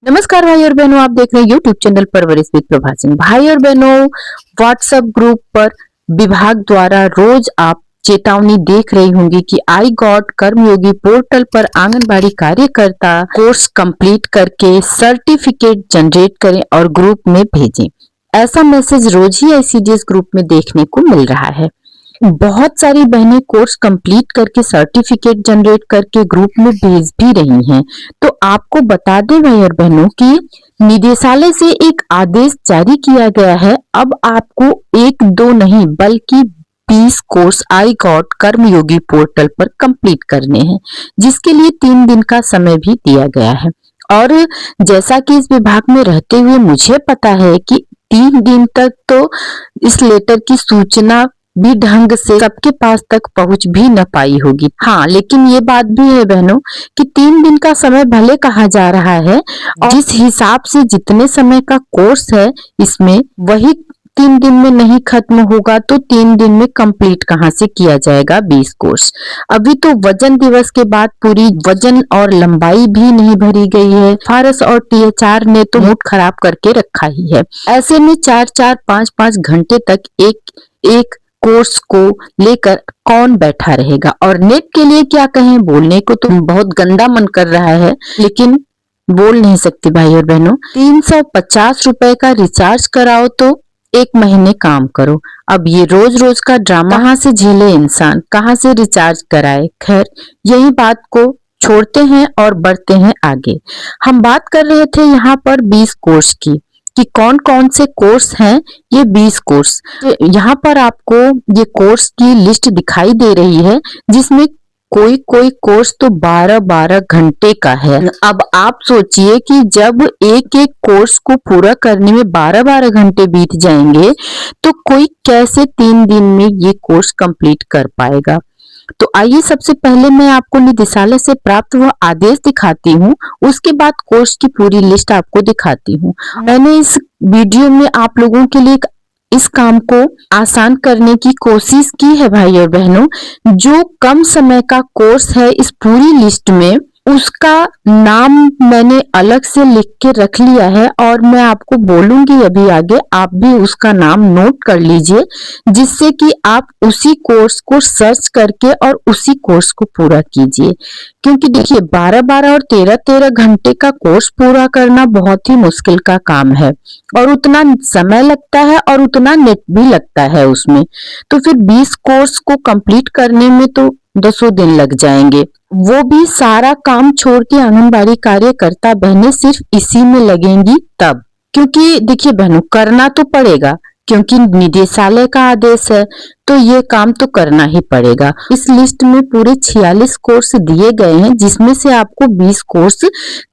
नमस्कार भाई और बहनों, आप देख रहे हैं यूट्यूब चैनल परवरिश विद प्रभा सिंह। भाई और बहनों, व्हाट्सएप ग्रुप पर विभाग द्वारा रोज आप चेतावनी देख रही होंगी कि आई गॉट कर्मयोगी पोर्टल पर आंगनबाड़ी कार्यकर्ता कोर्स कंप्लीट करके सर्टिफिकेट जनरेट करें और ग्रुप में भेजें। ऐसा मैसेज रोज ही आईसीडीएस ग्रुप में देखने को मिल रहा है। बहुत सारी बहनें कोर्स कंप्लीट करके सर्टिफिकेट जनरेट करके ग्रुप में भेज भी रही हैं। तो आपको बता दें भाई और बहनों कि निदेशालय से एक आदेश जारी किया गया है। अब आपको एक दो नहीं बल्कि 20 course I got Karmayogi portal पर कंप्लीट करने हैं, जिसके लिए 3 दिन का समय भी दिया गया है। और जैसा कि इस विभाग में रहते हुए मुझे पता है कि 3 दिन तक तो इस लेटर की सूचना भी ढंग से सबके पास तक पहुंच भी न पाई होगी। हाँ, लेकिन ये बात भी है बहनों कि 3 दिन का समय भले कहा जा रहा है और जिस हिसाब से जितने समय का कोर्स है इसमें वही 3 दिन में नहीं खत्म होगा तो 3 दिन में कंप्लीट कहाँ से किया जाएगा 20 कोर्स। अभी तो वजन दिवस के बाद पूरी वजन और लंबाई भी नहीं भरी गई है। फारस और टीएचआर ने तो मूड खराब करके रखा ही है। ऐसे में 4-4, 5-5 घंटे तक एक कोर्स को लेकर कौन बैठा रहेगा। और नेट के लिए क्या कहें, बोलने को तो बहुत गंदा मन कर रहा है लेकिन बोल नहीं सकती भाई और बहनों। 350 रुपए का रिचार्ज कराओ तो 1 महीने काम करो। अब ये रोज रोज का ड्रामा कहाँ से झेले इंसान, कहाँ से रिचार्ज कराए। खैर, यही बात को छोड़ते हैं और बढ़ते हैं आगे। हम बात कर रहे थे यहाँ पर 20 कोर्स की कि कौन कौन से कोर्स हैं। ये 20 कोर्स, यहाँ पर आपको ये कोर्स की लिस्ट दिखाई दे रही है जिसमें कोई कोई कोर्स तो 12-12 घंटे का है। अब आप सोचिए कि जब एक एक कोर्स को पूरा करने में 12-12 घंटे बीत जाएंगे तो कोई कैसे 3 दिन में ये कोर्स कंप्लीट कर पाएगा। तो आइए सबसे पहले मैं आपको निदेशालय से प्राप्त हुआ आदेश दिखाती हूँ, उसके बाद कोर्स की पूरी लिस्ट आपको दिखाती हूँ। मैंने इस वीडियो में आप लोगों के लिए इस काम को आसान करने की कोशिश की है भाई और बहनों। जो कम समय का कोर्स है इस पूरी लिस्ट में उसका नाम मैंने अलग से लिख के रख लिया है और मैं आपको बोलूंगी अभी आगे, आप भी उसका नाम नोट कर लीजिए जिससे कि आप उसी कोर्स को सर्च करके और उसी कोर्स को पूरा कीजिए। क्योंकि देखिए 12-12 और 13-13 घंटे का कोर्स पूरा करना बहुत ही मुश्किल का काम है और उतना समय लगता है और उतना नेट भी लगता है उसमें। तो फिर 20 कोर्स को कंप्लीट करने में तो 10 दिन लग जाएंगे, वो भी सारा काम छोड़ के आंगनबाड़ी कार्यकर्ता बहनें सिर्फ इसी में लगेंगी तब। क्योंकि देखिए बहनों, करना तो पड़ेगा क्योंकि निदेशालय का आदेश है तो ये काम तो करना ही पड़ेगा। इस लिस्ट में पूरे 46 कोर्स दिए गए हैं जिसमें से आपको 20 कोर्स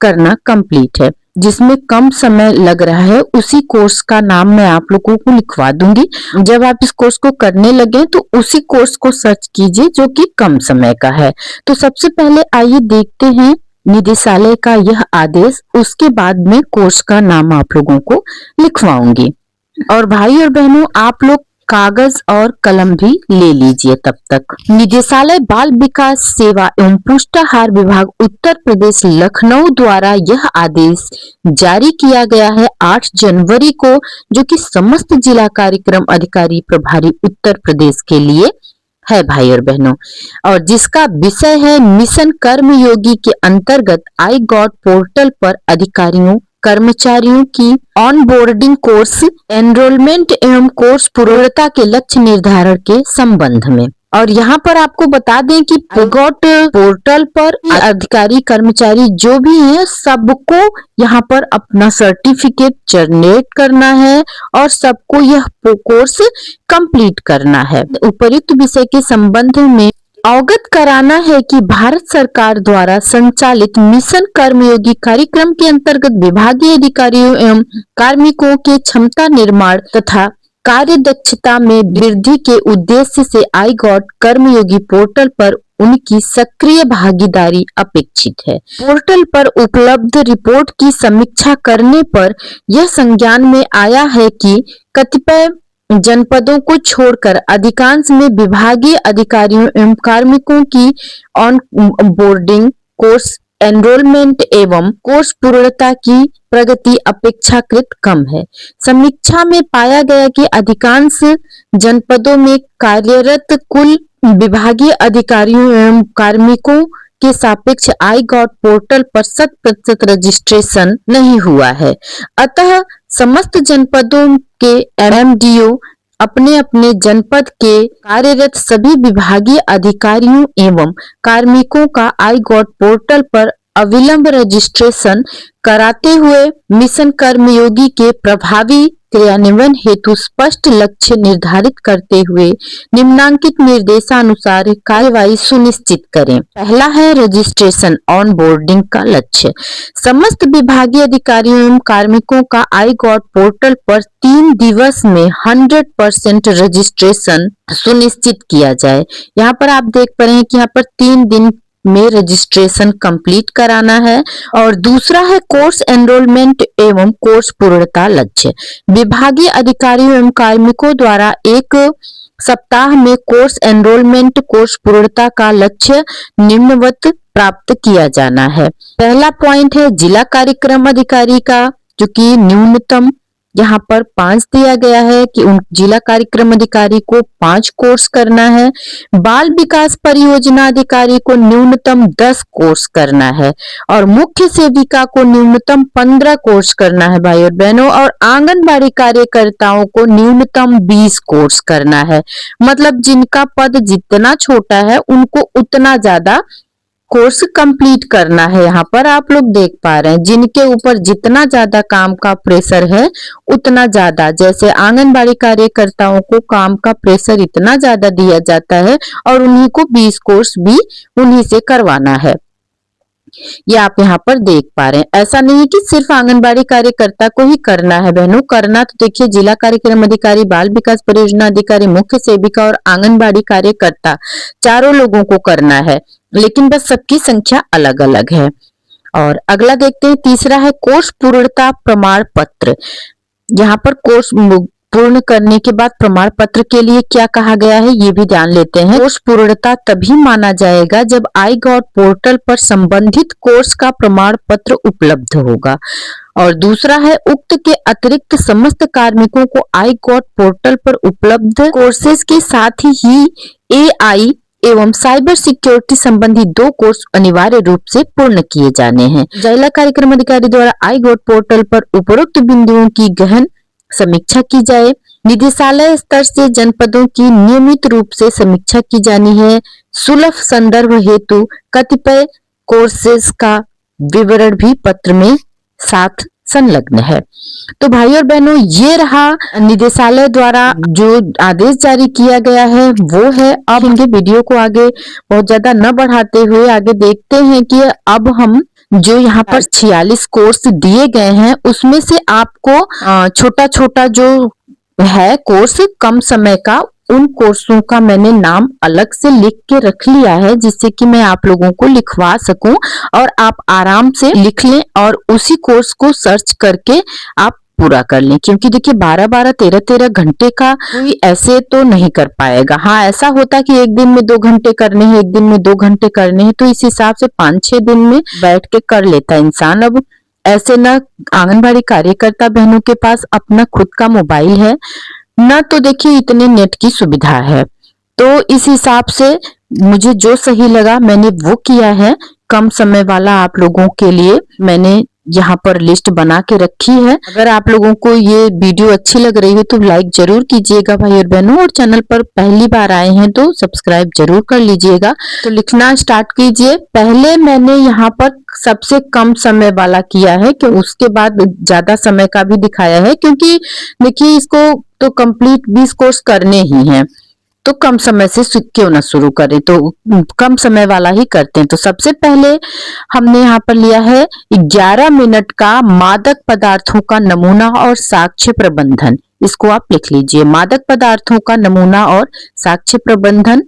करना कंप्लीट है। जिसमें कम समय लग रहा है उसी कोर्स का नाम मैं आप लोगों को लिखवा दूंगी। जब आप इस कोर्स को करने लगे तो उसी कोर्स को सर्च कीजिए जो कि कम समय का है। तो सबसे पहले आइए देखते हैं निदेशालय का यह आदेश, उसके बाद में कोर्स का नाम आप लोगों को लिखवाऊंगी। और भाई और बहनों, आप लोग कागज और कलम भी ले लीजिए तब तक। निदेशालय बाल विकास सेवा एवं पुष्टाहार विभाग उत्तर प्रदेश लखनऊ द्वारा यह आदेश जारी किया गया है 8 जनवरी को, जो कि समस्त जिला कार्यक्रम अधिकारी प्रभारी उत्तर प्रदेश के लिए है भाई और बहनों। और जिसका विषय है मिशन कर्मयोगी के अंतर्गत आई गॉट पोर्टल पर अधिकारियों कर्मचारियों की ऑन बोर्डिंग कोर्स एनरोलमेंट एवं कोर्स पूर्णता के लक्ष्य निर्धारण के संबंध में। और यहाँ पर आपको बता दें कि गॉट पोर्टल पर अधिकारी कर्मचारी जो भी हैं सबको यहाँ पर अपना सर्टिफिकेट जनरेट करना है और सबको यह कोर्स कंप्लीट करना है। उपयुक्त विषय के संबंध में अवगत कराना है कि भारत सरकार द्वारा संचालित मिशन कर्मयोगी कार्यक्रम के अंतर्गत विभागीय अधिकारियों एवं कार्मिकों के क्षमता निर्माण तथा कार्य दक्षता में वृद्धि के उद्देश्य से आई गॉट कर्मयोगी पोर्टल पर उनकी सक्रिय भागीदारी अपेक्षित है। पोर्टल पर उपलब्ध रिपोर्ट की समीक्षा करने पर यह संज्ञान में आया है कि कतिपय जनपदों को छोड़कर अधिकांश में विभागीय अधिकारियों एवं कार्मिकों की ऑन बोर्डिंग कोर्स एनरोलमेंट एवं कोर्स पूर्णता की प्रगति अपेक्षाकृत कम है। समीक्षा में पाया गया कि अधिकांश जनपदों में कार्यरत कुल विभागीय अधिकारियों एवं कार्मिकों के सापेक्ष आई गॉट पोर्टल पर 100% रजिस्ट्रेशन नहीं हुआ है। अतः समस्त जनपदों के एमडीओ अपने अपने जनपद के कार्यरत सभी विभागीय अधिकारियों एवं कार्मिकों का आई गॉट पोर्टल पर अविलंब रजिस्ट्रेशन कराते हुए मिशन कर्मयोगी के प्रभावी क्रियान्वयन हेतु स्पष्ट लक्ष्य निर्धारित करते हुए निम्नांकित निर्देशानुसार कार्यवाही सुनिश्चित करें। पहला है रजिस्ट्रेशन ऑन बोर्डिंग का लक्ष्य। समस्त विभागीय अधिकारियों एवं कार्मिकों का आई गॉट पोर्टल पर 3 दिवस में 100% रजिस्ट्रेशन सुनिश्चित किया जाए। यहाँ पर आप देख पा रहे हैं कि यहाँ पर 3 दिन में रजिस्ट्रेशन कंप्लीट कराना है। और दूसरा है कोर्स एनरोलमेंट एवं कोर्स पूर्णता लक्ष्य। विभागीय अधिकारियों एवं कार्मिकों द्वारा 1 सप्ताह में कोर्स एनरोलमेंट कोर्स पूर्णता का लक्ष्य निम्नवत प्राप्त किया जाना है। पहला पॉइंट है जिला कार्यक्रम अधिकारी का, जो कि न्यूनतम यहाँ पर 5 दिया गया है कि उन जिला कार्यक्रम अधिकारी को 5 कोर्स करना है। बाल विकास परियोजना अधिकारी को न्यूनतम 10 कोर्स करना है और मुख्य सेविका को न्यूनतम 15 कोर्स करना है भाई और बहनों। और आंगनबाड़ी कार्यकर्ताओं को न्यूनतम 20 कोर्स करना है। मतलब जिनका पद जितना छोटा है उनको उतना ज्यादा कोर्स कंप्लीट करना है। यहाँ पर आप लोग देख पा रहे हैं जिनके ऊपर जितना ज्यादा काम का प्रेशर है उतना ज्यादा, जैसे आंगनबाड़ी कार्यकर्ताओं को काम का प्रेशर इतना ज्यादा दिया जाता है और उन्हीं को 20 कोर्स भी उन्हीं से करवाना है। ये आप यहाँ पर देख पा रहे हैं। ऐसा नहीं है कि सिर्फ आंगनबाड़ी कार्यकर्ता को ही करना है बहनों, करना तो देखिए जिला कार्यक्रम अधिकारी, बाल विकास परियोजना अधिकारी, मुख्य सेविका और आंगनबाड़ी कार्यकर्ता चारों लोगों को करना है, लेकिन बस सबकी संख्या अलग अलग है। और अगला देखते हैं, तीसरा है कोर्स पूर्णता प्रमाण पत्र। यहाँ पर कोर्स पूर्ण करने के बाद प्रमाण पत्र के लिए क्या कहा गया है ये भी ध्यान लेते हैं। कोर्स पूर्णता तभी माना जाएगा जब आई गॉट पोर्टल पर संबंधित कोर्स का प्रमाण पत्र उपलब्ध होगा। और दूसरा है उक्त के अतिरिक्त समस्त कार्मिकों को आई गॉट पोर्टल पर उपलब्ध कोर्सेज के साथ ही AI एवं साइबर सिक्योरिटी संबंधी 2 कोर्स अनिवार्य रूप से पूर्ण किए जाने हैं। जिला कार्यक्रम अधिकारी द्वारा आई गॉट पोर्टल पर उपरोक्त बिंदुओं की गहन समीक्षा की जाए। निदेशालय स्तर से जनपदों की नियमित रूप से समीक्षा की जानी है। सुलभ संदर्भ हेतु कतिपय कोर्सेज का विवरण भी पत्र में साथ संलग्न है। तो भाई और बहनों, ये रहा निदेशालय द्वारा जो आदेश जारी किया गया है वो है। अब इनके वीडियो को आगे बहुत ज्यादा न बढ़ाते हुए आगे देखते हैं कि अब हम जो यहाँ पर 46 कोर्स दिए गए हैं उसमें से आपको छोटा छोटा जो है कोर्स कम समय का, उन कोर्सों का मैंने नाम अलग से लिख के रख लिया है जिससे कि मैं आप लोगों को लिखवा सकूं और आप आराम से लिख लें और उसी कोर्स को सर्च करके आप पूरा कर लें। क्योंकि देखिए 12-12, 13-13 घंटे का कोई ऐसे तो नहीं कर पाएगा। हाँ, ऐसा होता कि एक दिन में 2 घंटे करने हैं, एक दिन में 2 घंटे करने हैं, तो इस हिसाब से 5-6 दिन में बैठ के कर लेता इंसान। अब ऐसे न आंगनबाड़ी कार्यकर्ता बहनों के पास अपना खुद का मोबाइल है, न तो देखिए इतने नेट की सुविधा है। तो इस हिसाब से मुझे जो सही लगा मैंने वो किया है। कम समय वाला आप लोगों के लिए मैंने यहाँ पर लिस्ट बना के रखी है। अगर आप लोगों को ये वीडियो अच्छी लग रही है तो लाइक जरूर कीजिएगा भाई और बहनों, और चैनल पर पहली बार आए हैं तो सब्सक्राइब जरूर कर लीजिएगा। तो लिखना स्टार्ट कीजिए। पहले मैंने यहाँ पर सबसे कम समय वाला किया है कि उसके बाद ज्यादा समय का भी दिखाया है, क्योंकि देखिए इसको तो कंप्लीट 20 कोर्स करने ही हैं, तो कम समय से क्यों ना शुरू करें, तो कम समय वाला ही करते हैं। तो सबसे पहले हमने यहाँ पर लिया है 11 मिनट का मादक पदार्थों का नमूना और साक्ष्य प्रबंधन। इसको आप लिख लीजिए, मादक पदार्थों का नमूना और साक्ष्य प्रबंधन।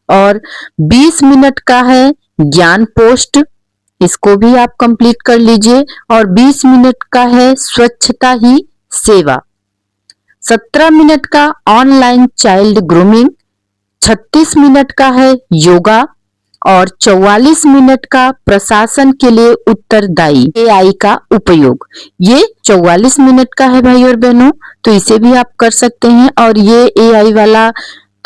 और 20 मिनट का है ज्ञान पोस्ट, इसको भी आप कंप्लीट कर लीजिए। और 20 मिनट का है स्वच्छता ही सेवा। 17 मिनट का ऑनलाइन चाइल्ड ग्रूमिंग। 36 मिनट का है योगा। और 44 मिनट का प्रशासन के लिए उत्तरदायी एआई का उपयोग। ये 44 मिनट का है भाई और बहनों, तो इसे भी आप कर सकते हैं। और ये एआई वाला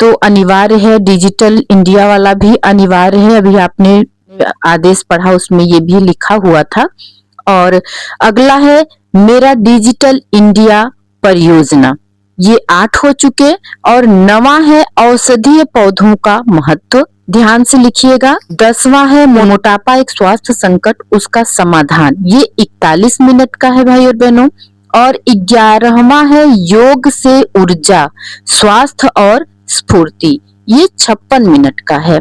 तो अनिवार्य है, डिजिटल इंडिया वाला भी अनिवार्य है। अभी आपने आदेश पढ़ा, उसमें ये भी लिखा हुआ था। और अगला है मेरा डिजिटल इंडिया परियोजना। ये 8 हो चुके। और 9वां है औषधीय पौधों का महत्व, ध्यान से लिखिएगा। 10वां है मोटापा एक स्वास्थ्य संकट, उसका समाधान। ये 41 मिनट का है भाई और बहनों। और 11वां है योग से ऊर्जा, स्वास्थ्य और स्फूर्ति। ये 56 मिनट का है।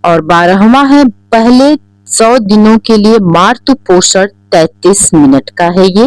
और 12वां है पहले 100 दिनों के लिए मातृ पोषण, 33 मिनट का है ये।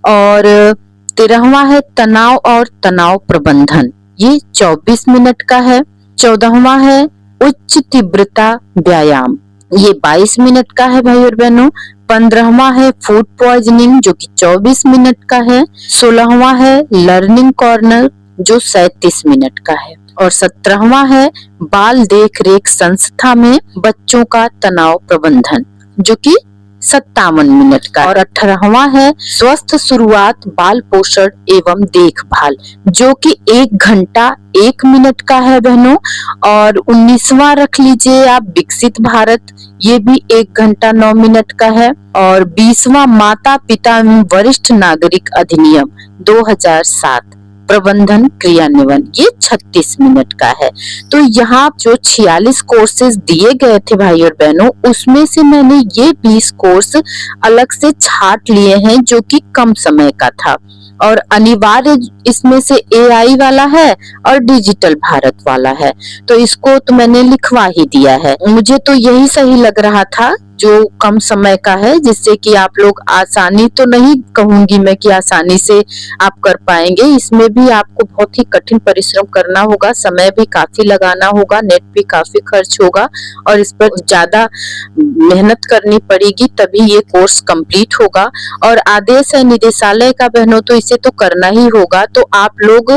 और 13वां है तनाव और तनाव प्रबंधन, ये 24 मिनट का है। 14वां है उच्च तीव्रता व्यायाम, ये 22 मिनट का है भाई और बहनों। 15वां है फूड पॉइजनिंग, जो कि 24 मिनट का है। 16वां है लर्निंग कॉर्नर, जो 37 मिनट का है। और 17वां है बाल देख रेख संस्था में बच्चों का तनाव प्रबंधन, जो कि 57 मिनट का। और 18वां है स्वस्थ शुरुआत बाल पोषण एवं देखभाल, जो कि 1 घंटा 1 मिनट का है बहनों। और 19वां रख लीजिए आप विकसित भारत, ये भी 1 घंटा 9 मिनट का है। और 20वां माता पिता एवं वरिष्ठ नागरिक अधिनियम 2007 प्रबंधन क्रियान्वयन, ये 36 मिनट का है। तो यहाँ जो 46 कोर्सेज दिए गए थे भाई और बहनों, उसमें से मैंने ये 20 कोर्स अलग से छाट लिए हैं, जो कि कम समय का था। और अनिवार्य इसमें से एआई वाला है और डिजिटल भारत वाला है, तो इसको तो मैंने लिखवा ही दिया है। मुझे तो यही सही लग रहा था जो कम समय का है, जिससे कि आप लोग आसानी, तो नहीं कहूंगी मैं कि आसानी से आप कर पाएंगे, इसमें भी आपको बहुत ही कठिन परिश्रम करना होगा, समय भी काफी लगाना होगा, नेट भी काफी खर्च होगा और इस पर ज्यादा मेहनत करनी पड़ेगी, तभी ये कोर्स कंप्लीट होगा। और आदेश है निदेशालय का बहनों, तो इसे तो करना ही होगा। तो आप लोग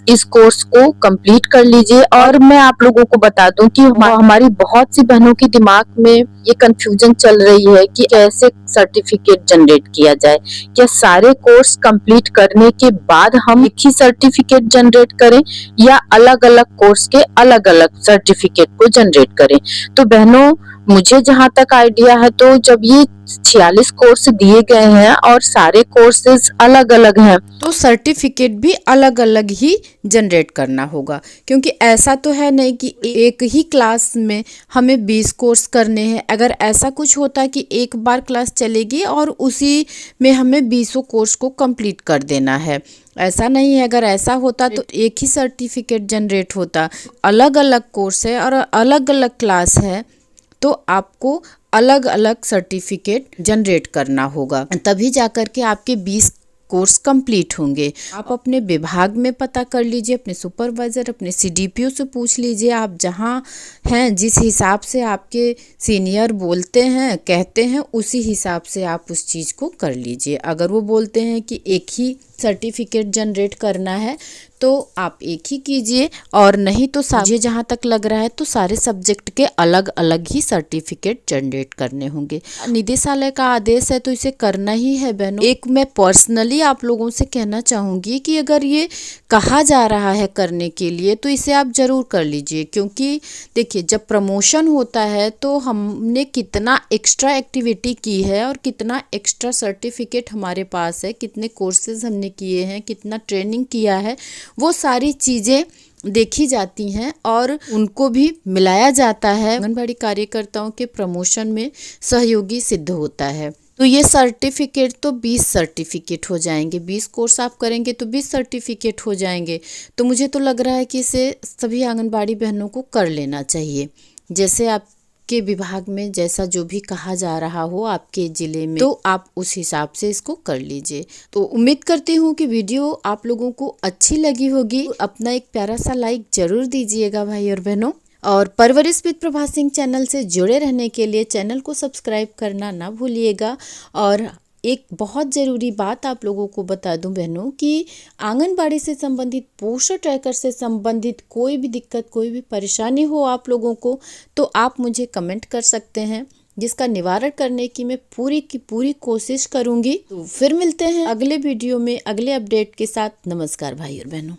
इस कोर्स को कंप्लीट कर लीजिए। और मैं आप लोगों को बता दूं कि हमारी बहुत सी बहनों के दिमाग में ये कंफ्यूजन चल रही है कि कैसे सर्टिफिकेट जनरेट किया जाए। क्या सारे कोर्स कंप्लीट करने के बाद हम एक ही सर्टिफिकेट जनरेट करें, या अलग अलग कोर्स के अलग अलग सर्टिफिकेट को जनरेट करें? तो बहनों, मुझे जहां तक आइडिया है, तो जब ये 46 कोर्स दिए गए हैं और सारे कोर्सेज अलग अलग हैं, तो सर्टिफिकेट भी अलग अलग ही जनरेट करना होगा। क्योंकि ऐसा तो है नहीं कि एक ही क्लास में हमें 20 कोर्स करने हैं। अगर ऐसा कुछ होता कि एक बार क्लास चलेगी और उसी में हमें 20 कोर्स को कंप्लीट कर देना है, ऐसा नहीं है। अगर ऐसा होता तो एक ही सर्टिफिकेट जनरेट होता। अलग अलग कोर्स है और अलग अलग क्लास है, तो आपको अलग अलग सर्टिफिकेट जनरेट करना होगा, तभी जाकर के आपके 20 कोर्स कंप्लीट होंगे। आप अपने विभाग में पता कर लीजिए, अपने सुपरवाइजर, अपने सीडीपीओ से पूछ लीजिए, आप जहां हैं जिस हिसाब से आपके सीनियर बोलते हैं, कहते हैं, उसी हिसाब से आप उस चीज़ को कर लीजिए। अगर वो बोलते हैं कि एक ही सर्टिफिकेट जनरेट करना है तो आप एक ही कीजिए, और नहीं तो मुझे जहाँ तक लग रहा है तो सारे सब्जेक्ट के अलग अलग ही सर्टिफिकेट जनरेट करने होंगे। निदेशालय का आदेश है तो इसे करना ही है बहनों। एक मैं पर्सनली आप लोगों से कहना चाहूँगी कि अगर ये कहा जा रहा है करने के लिए तो इसे आप ज़रूर कर लीजिए। क्योंकि देखिए, जब प्रमोशन होता है तो हमने कितना एक्स्ट्रा एक्टिविटी की है और कितना एक्स्ट्रा सर्टिफिकेट हमारे पास है, कितने कोर्सेज हमने किए हैं, कितना ट्रेनिंग किया है, वो सारी चीज़ें देखी जाती हैं और उनको भी मिलाया जाता है। आंगनबाड़ी कार्यकर्ताओं के प्रमोशन में सहयोगी सिद्ध होता है। तो ये सर्टिफिकेट तो 20 सर्टिफिकेट हो जाएंगे, 20 कोर्स आप करेंगे तो 20 सर्टिफिकेट हो जाएंगे। तो मुझे तो लग रहा है कि इसे सभी आंगनबाड़ी बहनों को कर लेना चाहिए। जैसे आप के विभाग में जैसा जो भी कहा जा रहा हो आपके ज़िले में, तो आप उस हिसाब से इसको कर लीजिए। तो उम्मीद करती हूँ कि वीडियो आप लोगों को अच्छी लगी होगी। अपना एक प्यारा सा लाइक जरूर दीजिएगा भाई और बहनों, और परवरिश विद प्रभा सिंह चैनल से जुड़े रहने के लिए चैनल को सब्सक्राइब करना ना भूलिएगा। और एक बहुत ज़रूरी बात आप लोगों को बता दूं बहनों कि आंगनबाड़ी से संबंधित, पोषण ट्रैकर से संबंधित कोई भी दिक्कत, कोई भी परेशानी हो आप लोगों को, तो आप मुझे कमेंट कर सकते हैं, जिसका निवारण करने की मैं पूरी की पूरी कोशिश करूंगी। तो फिर मिलते हैं अगले वीडियो में अगले अपडेट के साथ। नमस्कार भाई और बहनों।